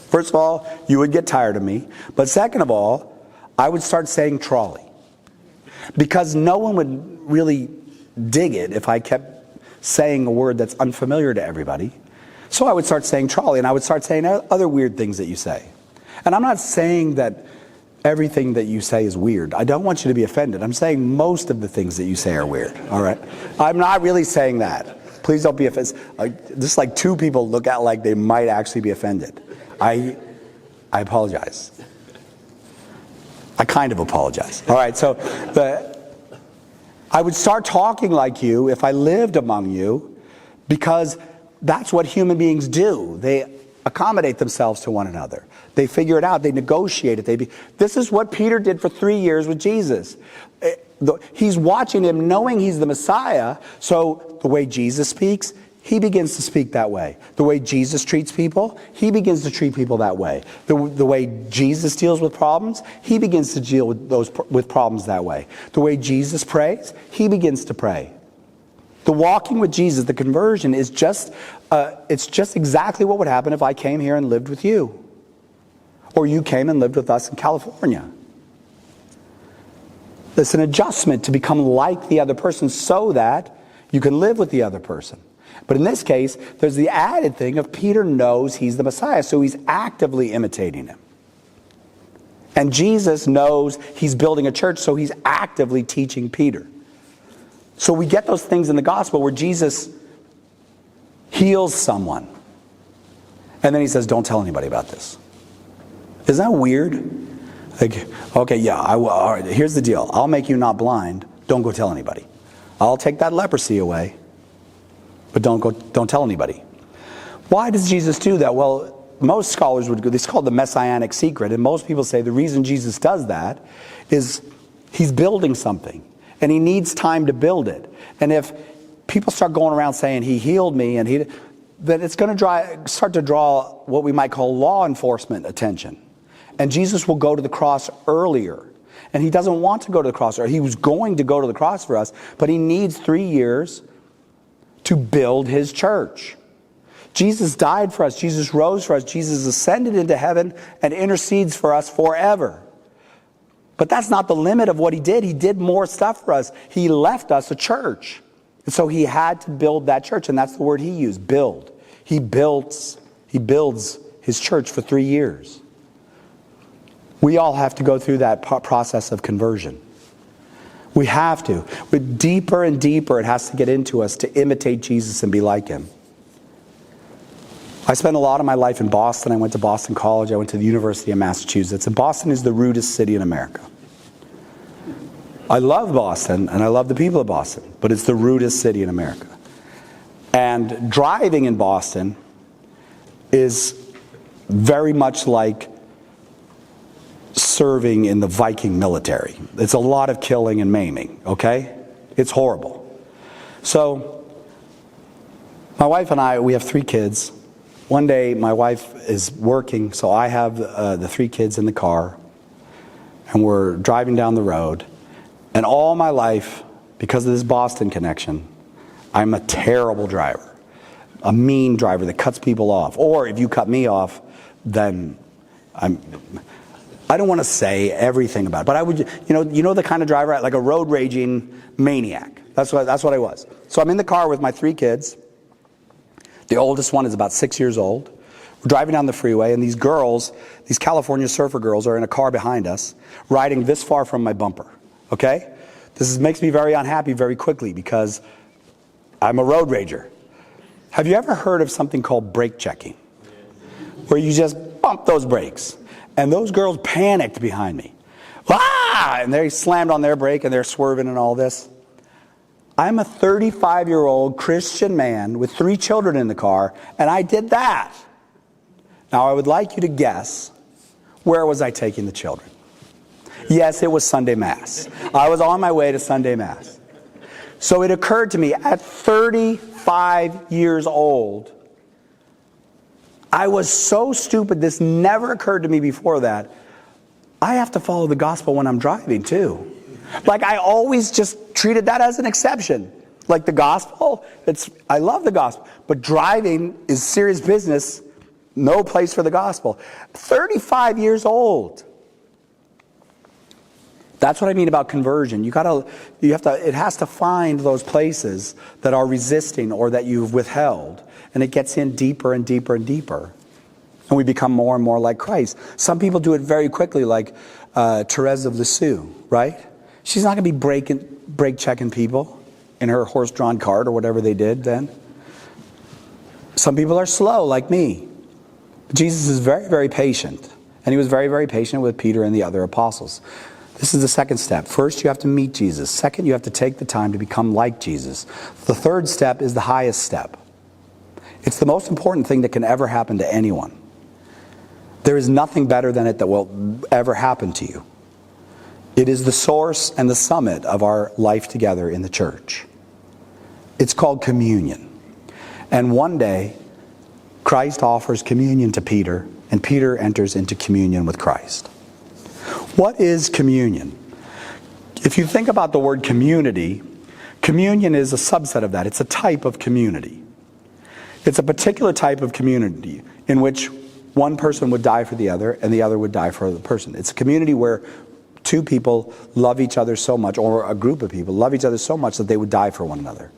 first of all, you would get tired of me. But second of all, I would start saying trolley. Because no one would really dig it if I kept saying a word that's unfamiliar to everybody. So I would start saying trolley, and I would start saying other weird things that you say. And I'm not saying that everything that you say is weird. I don't want you to be offended. I'm saying most of the things that you say are weird, all right? I'm not really saying that. Please don't be offended. Just like two people look at like they might actually be offended. I apologize. I kind of apologize. All right, so I would start talking like you if I lived among you, because that's what human beings do. They accommodate themselves to one another. They figure it out. They negotiate it. This is what Peter did for 3 years with Jesus. He's watching him knowing he's the Messiah, so the way Jesus speaks, he begins to speak that way. The way Jesus treats people, he begins to treat people that way. The way Jesus deals with problems, he begins to deal with problems that way. The way Jesus prays, he begins to pray. The walking with Jesus, the conversion, is it's just exactly what would happen if I came here and lived with you. Or you came and lived with us in California. It's an adjustment to become like the other person so that you can live with the other person. But in this case, there's the added thing of Peter knows he's the Messiah, so he's actively imitating him. And Jesus knows he's building a church, so he's actively teaching Peter. So we get those things in the gospel where Jesus heals someone. And then he says, don't tell anybody about this. Isn't that weird? Like, okay, yeah, all right, here's the deal. I'll make you not blind. Don't go tell anybody. I'll take that leprosy away. But don't tell anybody. Why does Jesus do that? Well, most scholars would go, it's called the Messianic secret, and most people say the reason Jesus does that is he's building something, and he needs time to build it. And if people start going around saying he healed me, then it's going to start to draw what we might call law enforcement attention. And Jesus will go to the cross earlier. And he doesn't want to go to the cross, or he was going to go to the cross for us, but he needs 3 years to build his church. Jesus died for us. Jesus rose for us. Jesus ascended into heaven and intercedes for us forever. But that's not the limit of what he did. He did more stuff for us. He left us a church. And so he had to build that church, and that's the word he used, build. He builds his church for 3 years. We all have to go through that process of conversion. We have to. But deeper and deeper it has to get into us to imitate Jesus and be like him. I spent a lot of my life in Boston. I went to Boston College. I went to the University of Massachusetts. And Boston is the rudest city in America. I love Boston, and I love the people of Boston, but it's the rudest city in America. And driving in Boston is very much like serving in the Viking military. It's a lot of killing and maiming, okay? It's horrible. So, my wife and I, we have 3 kids. One day, my wife is working, so I have the 3 kids in the car, and we're driving down the road. And all my life, because of this Boston connection, I'm a terrible driver. A mean driver that cuts people off. Or if you cut me off, then I don't want to say everything about it, but I would, you know the kind of driver, like a road raging maniac. That's what I was. So I'm in the car with my 3 kids. The oldest one is about 6 years old. We're driving down the freeway, and these girls, these California surfer girls, are in a car behind us, riding this far from my bumper. Okay? This makes me very unhappy very quickly because I'm a road rager. Have you ever heard of something called brake checking? Where you just bump those brakes. And those girls panicked behind me. Ah! And they slammed on their brake and they're swerving and all this. I'm a 35-year-old Christian man with 3 children in the car, and I did that. Now I would like you to guess, where was I taking the children? Yes, it was Sunday Mass. I was on my way to Sunday Mass. So it occurred to me at 35 years old, I was so stupid, this never occurred to me before that, I have to follow the gospel when I'm driving too. Like I always just treated that as an exception. Like the gospel, I love the gospel, but driving is serious business, no place for the gospel. 35 years old. That's what I mean about conversion. It has to find those places that are resisting or that you've withheld. And it gets in deeper and deeper and deeper. And we become more and more like Christ. Some people do it very quickly, like Therese of Lisieux, right? She's not going to be brake checking people in her horse-drawn cart or whatever they did then. Some people are slow, like me. Jesus is very, very patient. And he was very, very patient with Peter and the other apostles. This is the second step. First, you have to meet Jesus. Second, you have to take the time to become like Jesus. The third step is the highest step. It's the most important thing that can ever happen to anyone. There is nothing better than it that will ever happen to you. It is the source and the summit of our life together in the church. It's called communion. And one day, Christ offers communion to Peter, and Peter enters into communion with Christ. What is communion? If you think about the word community, communion is a subset of that. It's a type of community. It's a particular type of community in which one person would die for the other and the other would die for the person. It's a community where 2 people love each other so much, or a group of people love each other so much that they would die for one another.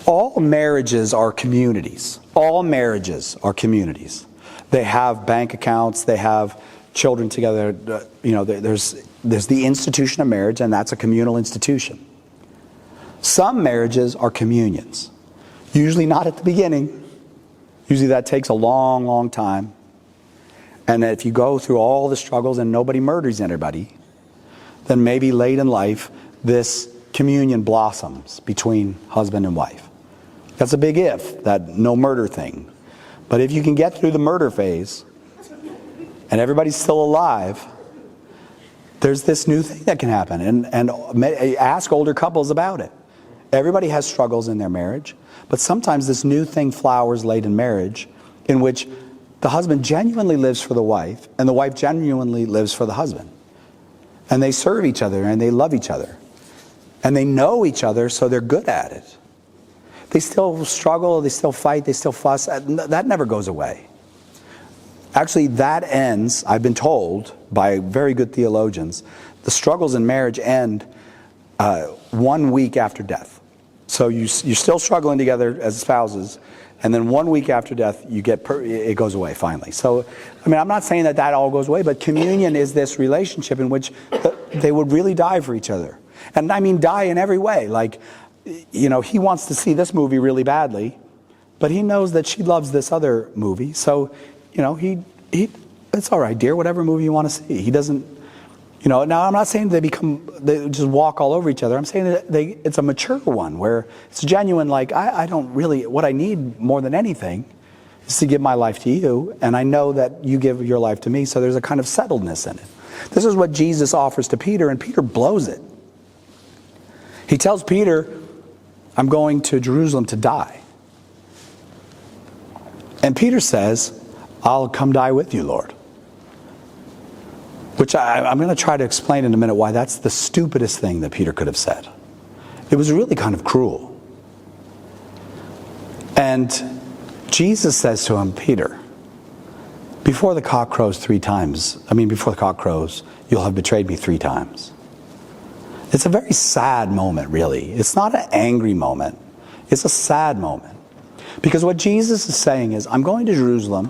All marriages are communities. All marriages are communities. They have bank accounts, they have children together. There's the institution of marriage, and that's a communal institution. Some marriages are communions. Usually not at the beginning. Usually that takes a long, long time. And if you go through all the struggles and nobody murders anybody, then maybe late in life, this communion blossoms between husband and wife. That's a big if, that no murder thing. But if you can get through the murder phase and everybody's still alive, there's this new thing that can happen. And ask older couples about it. Everybody has struggles in their marriage, but sometimes this new thing flowers late in marriage, in which the husband genuinely lives for the wife and the wife genuinely lives for the husband. And they serve each other and they love each other. And they know each other, so they're good at it. They still struggle, they still fight, they still fuss. That never goes away. Actually, that ends, I've been told by very good theologians, the struggles in marriage end 1 week after death. So you're still struggling together as spouses, and then 1 week after death, it goes away finally. So, I mean, I'm not saying that all goes away, but communion is this relationship in which they would really die for each other. And I mean die in every way. Like, he wants to see this movie really badly, but he knows that she loves this other movie. So, it's all right, dear, whatever movie you want to see. He doesn't, now I'm not saying they just walk all over each other. I'm saying that it's a mature one where it's genuine, like, I don't really, what I need more than anything is to give my life to you, and I know that you give your life to me, so there's a kind of settledness in it. This is what Jesus offers to Peter, and Peter blows it. He tells Peter, I'm going to Jerusalem to die. And Peter says, I'll come die with you, Lord. Which I'm going to try to explain in a minute why that's the stupidest thing that Peter could have said. It was really kind of cruel. And Jesus says to him, Peter, before the cock crows 3 times, before the cock crows, you'll have betrayed me 3 times. It's a very sad moment, really. It's not an angry moment. It's a sad moment. Because what Jesus is saying is, I'm going to Jerusalem.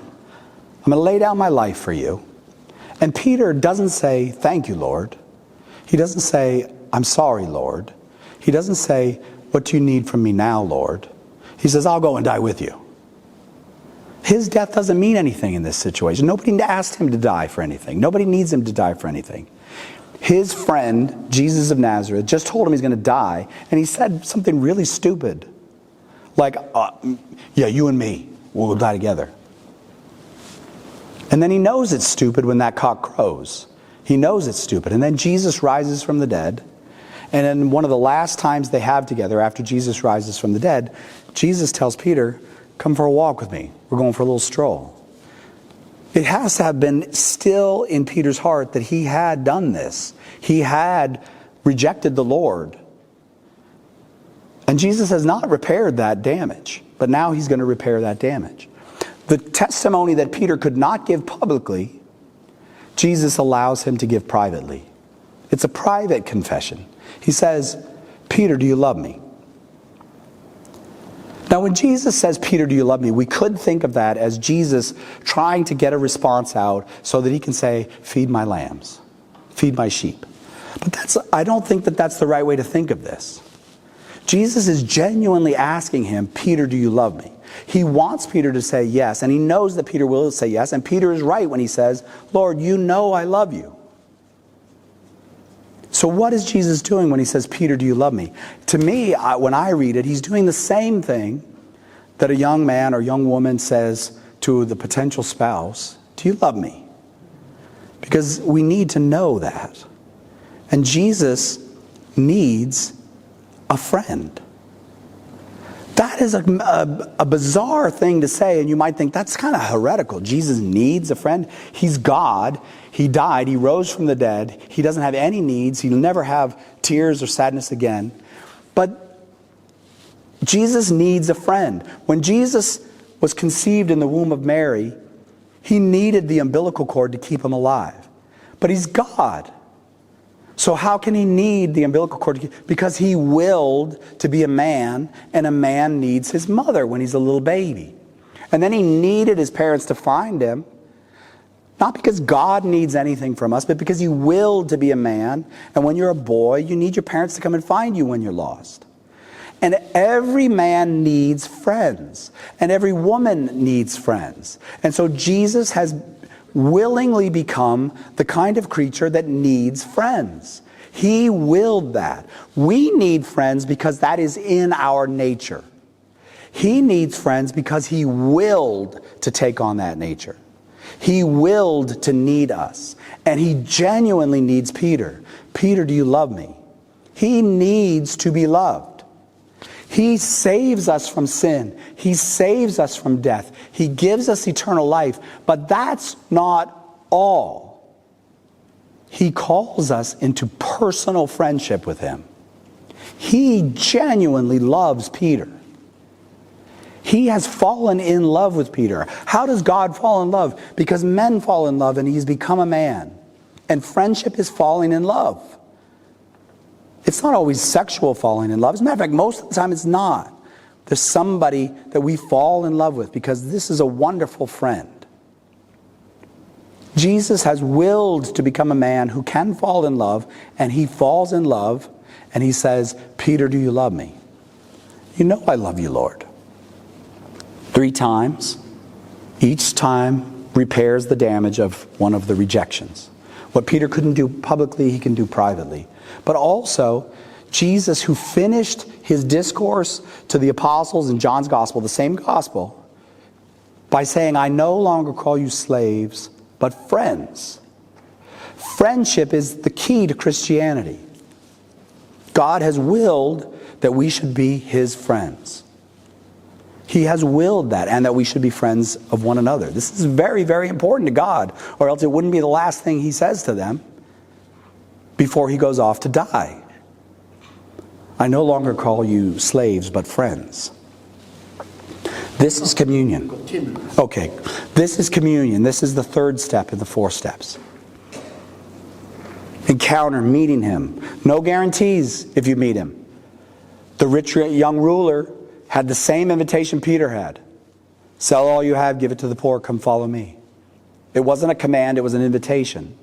I'm going to lay down my life for you. And Peter doesn't say, thank you, Lord. He doesn't say, I'm sorry, Lord. He doesn't say, what do you need from me now, Lord? He says, I'll go and die with you. His death doesn't mean anything in this situation. Nobody asked him to die for anything. Nobody needs him to die for anything. His friend, Jesus of Nazareth, just told him he's going to die, and he said something really stupid. Like, yeah, you and me, we'll die together. And then he knows it's stupid when that cock crows. He knows it's stupid. And then Jesus rises from the dead. And in one of the last times they have together, after Jesus rises from the dead, Jesus tells Peter, come for a walk with me. We're going for a little stroll. It has to have been still in Peter's heart that he had done this. He had rejected the Lord. And Jesus has not repaired that damage. But now he's going to repair that damage. The testimony that Peter could not give publicly, Jesus allows him to give privately. It's a private confession. He says, Peter, do you love me? Now, when Jesus says, Peter, do you love me? We could think of that as Jesus trying to get a response out so that he can say, feed my lambs, feed my sheep. But I don't think that that's the right way to think of this. Jesus is genuinely asking him, Peter, do you love me? He wants Peter to say yes, and he knows that Peter will say yes, and Peter is right when he says, Lord, you know I love you. So what is Jesus doing when he says, Peter, do you love me? To me, when I read it, he's doing the same thing that a young man or young woman says to the potential spouse, do you love me? Because we need to know that. And Jesus needs a friend. That is a bizarre thing to say, and you might think that's kind of heretical. Jesus needs a friend. He's God. He died. He rose from the dead. He doesn't have any needs. He'll never have tears or sadness again. But Jesus needs a friend. When Jesus was conceived in the womb of Mary, he needed the umbilical cord to keep him alive. But he's God. So how can he need the umbilical cord? Because he willed to be a man, and a man needs his mother when he's a little baby. And then he needed his parents to find him, not because God needs anything from us, but because he willed to be a man. And when you're a boy, you need your parents to come and find you when you're lost. And every man needs friends, and every woman needs friends. And so Jesus has willingly become the kind of creature that needs friends. He willed that. We need friends because that is in our nature. He needs friends because he willed to take on that nature. He willed to need us. And he genuinely needs Peter. Peter, do you love me? He needs to be loved. He saves us from sin. He saves us from death. He gives us eternal life. But that's not all. He calls us into personal friendship with him. He genuinely loves Peter. He has fallen in love with Peter. How does God fall in love? Because men fall in love and he's become a man. And friendship is falling in love. It's not always sexual falling in love. As a matter of fact, most of the time it's not. There's somebody that we fall in love with because this is a wonderful friend. Jesus has willed to become a man who can fall in love, and he falls in love, and he says, Peter, do you love me? You know I love you, Lord. 3 times. Each time repairs the damage of one of the rejections. What Peter couldn't do publicly, he can do privately. But also, Jesus, who finished his discourse to the apostles in John's gospel, the same gospel, by saying, I no longer call you slaves, but friends. Friendship is the key to Christianity. God has willed that we should be his friends. He has willed that, and that we should be friends of one another. This is very, very important to God, or else it wouldn't be the last thing he says to them before he goes off to die. I no longer call you slaves, but friends. This is communion. Okay, this is communion. This is the 3rd step in the 4 steps. Encounter, meeting him. No guarantees if you meet him. The rich young ruler had the same invitation Peter had. Sell all you have, give it to the poor, come follow me. It wasn't a command, it was an invitation.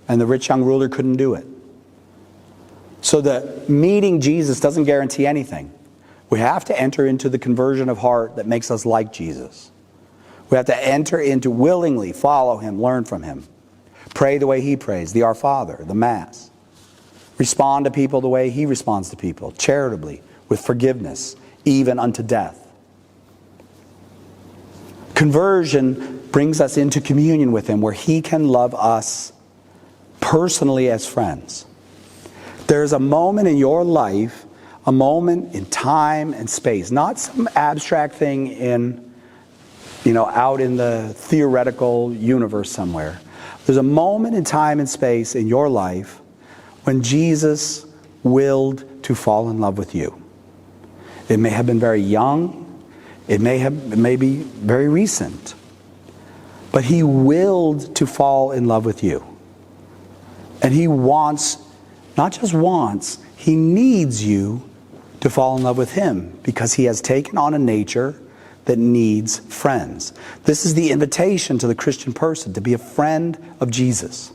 And the rich young ruler couldn't do it. So the meeting Jesus doesn't guarantee anything. We have to enter into the conversion of heart that makes us like Jesus. We have to enter into, willingly follow him, learn from him. Pray the way he prays, the Our Father, the Mass. Respond to people the way he responds to people, charitably, with forgiveness, even unto death. Conversion brings us into communion with him, where he can love us personally as friends. There's a moment in your life, a moment in time and space, not some abstract thing in, out in the theoretical universe somewhere. There's a moment in time and space in your life when Jesus willed to fall in love with you. It may have been very young. It may be very recent. But he willed to fall in love with you. And he wants, not just wants, he needs you to fall in love with him, because he has taken on a nature that needs friends. This is the invitation to the Christian person, to be a friend of Jesus.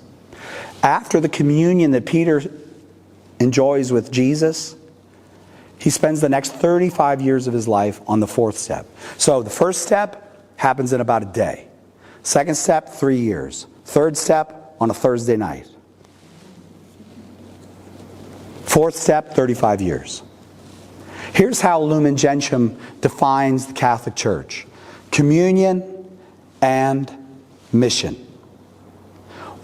After the communion that Peter enjoys with Jesus, he spends the next 35 years of his life on the 4th step. So the 1st step happens in about a day. 2nd step, 3 years. 3rd step, on a Thursday night. 4th step, 35 years. Here's how Lumen Gentium defines the Catholic Church. Communion and mission.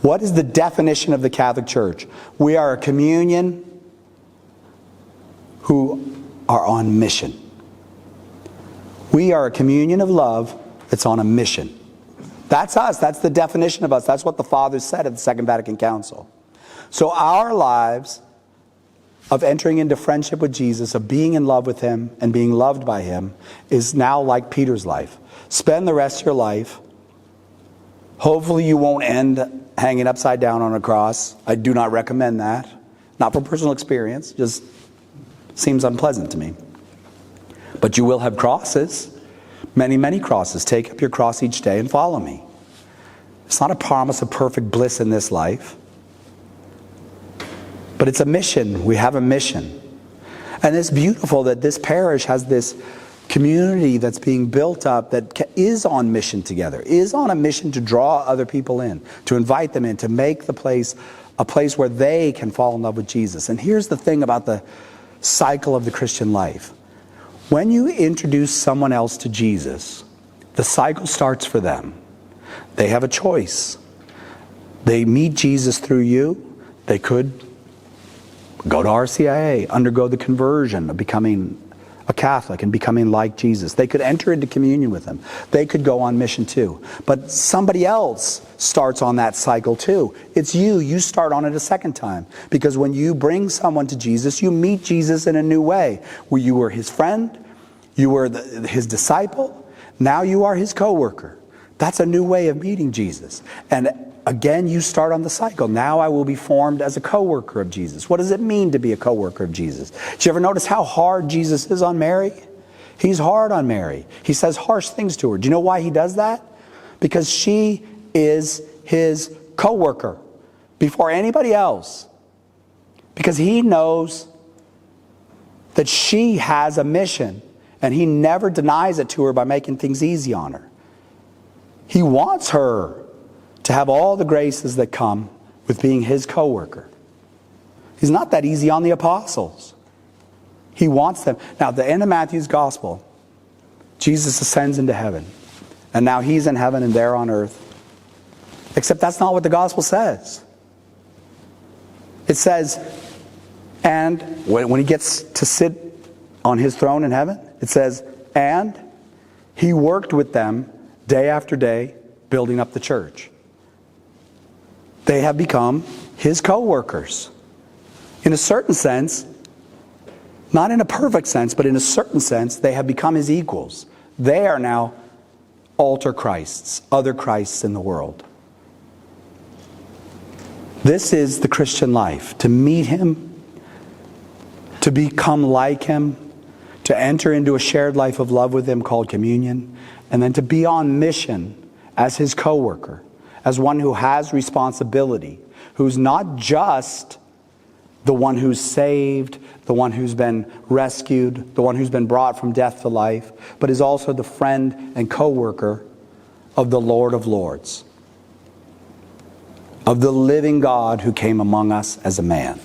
What is the definition of the Catholic Church? We are a communion who are on mission. We are a communion of love that's on a mission. That's us. That's the definition of us. That's what the Fathers said at the Second Vatican Council. So our lives of entering into friendship with Jesus, of being in love with him and being loved by him, is now like Peter's life. Spend the rest of your life. Hopefully you won't end hanging upside down on a cross. I do not recommend that. Not from personal experience. Just seems unpleasant to me. But you will have crosses. Many, many crosses. Take up your cross each day and follow me. It's not a promise of perfect bliss in this life. But it's a mission. We have a mission. And it's beautiful that this parish has this community that's being built up that is on mission together, is on a mission to draw other people in, to invite them in, to make the place a place where they can fall in love with Jesus. And here's the thing about the cycle of the Christian life. When you introduce someone else to Jesus, the cycle starts for them. They have a choice. They meet Jesus through you. They could go to RCIA, undergo the conversion of becoming a Catholic and becoming like Jesus. They could enter into communion with him. They could go on mission too. But somebody else starts on that cycle too. It's you. You start on it a second time. Because when you bring someone to Jesus, you meet Jesus in a new way. Where you were his friend, you were his disciple, now you are his co-worker. That's a new way of meeting Jesus. And again, you start on the cycle. Now I will be formed as a co-worker of Jesus. What does it mean to be a co-worker of Jesus? Did you ever notice how hard Jesus is on Mary? He's hard on Mary. He says harsh things to her. Do you know why he does that? Because she is his co-worker before anybody else. Because he knows that she has a mission, and he never denies it to her by making things easy on her. He wants her to have all the graces that come with being his co-worker. He's not that easy on the apostles. He wants them. Now, at the end of Matthew's gospel, Jesus ascends into heaven. And now he's in heaven and they're on earth. Except that's not what the gospel says. It says, and when he gets to sit on his throne in heaven, it says, and he worked with them day after day, building up the church. They have become his co-workers. In a certain sense, not in a perfect sense, but in a certain sense, they have become his equals. They are now altar Christs, other Christs in the world. This is the Christian life, to meet him, to become like him, to enter into a shared life of love with him called communion, and then to be on mission as his co-worker, as one who has responsibility, who's not just the one who's saved, the one who's been rescued, the one who's been brought from death to life, but is also the friend and co-worker of the Lord of Lords, of the living God who came among us as a man.